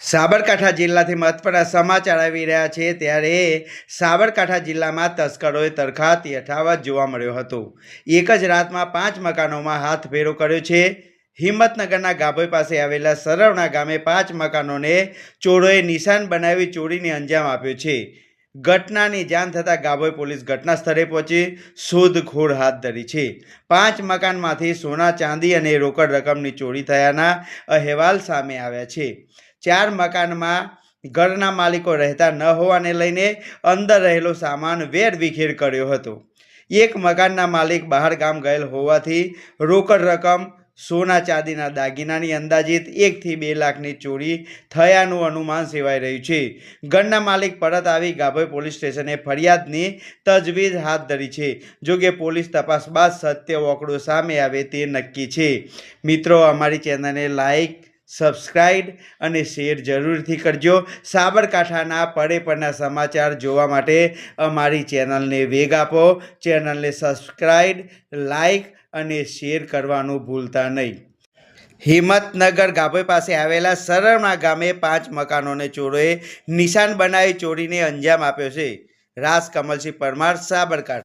સાબરકાંઠા જિલ્લાથી મહત્વના સમાચાર આવી રહ્યા છે ત્યારે સાબરકાંઠા જિલ્લામાં તસ્કરોએ તરખાટ યથાવત જોવા મળ્યો હતો। એક જ રાતમાં 5 મકાનોમાં હાથફેરો કર્યો છે। હિંમતનગરના ગાભોઈ પાસે આવેલા સરવણા ગામે 5 મકાનોને ચોરોએ નિશાન બનાવી ચોરીને અંજામ આપ્યો છે। ઘટનાની જાણ થતાં ગાભોઈ પોલીસ ઘટના સ્થળે પહોંચી શોધખોળ હાથ ધરી છે। 5 મકાનમાંથી સોના ચાંદી અને રોકડ રકમની ચોરી થયાના અહેવાલ સામે આવ્યા છે। 4 મકાનમાં ઘરના માલિકો રહેતા ન હોવાને લઈને અંદર રહેલો સામાન વેરવિખેર કર્યો હતો। એક મકાનના માલિક બહાર ગામ ગયેલ હોવાથી રોકડ રકમ સોના ચાંદીના દાગીનાની અંદાજિત 1 થી 2 લાખની ચોરી થયાનું અનુમાન સેવાઈ રહ્યું છે। ઘરના માલિક પરત આવી ગાભોઈ પોલીસ સ્ટેશને ફરિયાદની તજવીજ હાથ ધરી છે। જોકે પોલીસ તપાસ બાદ સત્ય ઓકળો સામે આવે તે નક્કી છે। મિત્રો, અમારી ચેનલને લાઈક, સબસ્ક્રાઇબ અને શેર જરૂરથી કરજો। સાબરકાંઠાના પડે પડના સમાચાર જોવા માટે અમારી ચેનલને વેગ આપો। ચેનલને સબસ્ક્રાઇબ, લાઈક અને શેર કરવાનું ભૂલતા નહીં। હિંમતનગર ગાભોઈ પાસે આવેલા સરવણા ગામે 5 મકાનોને ચોરોએ નિશાન બનાવી ચોરીને અંજામ આપ્યો છે। રાજ કમલસિંહ પરમાર, સાબરકાંઠા।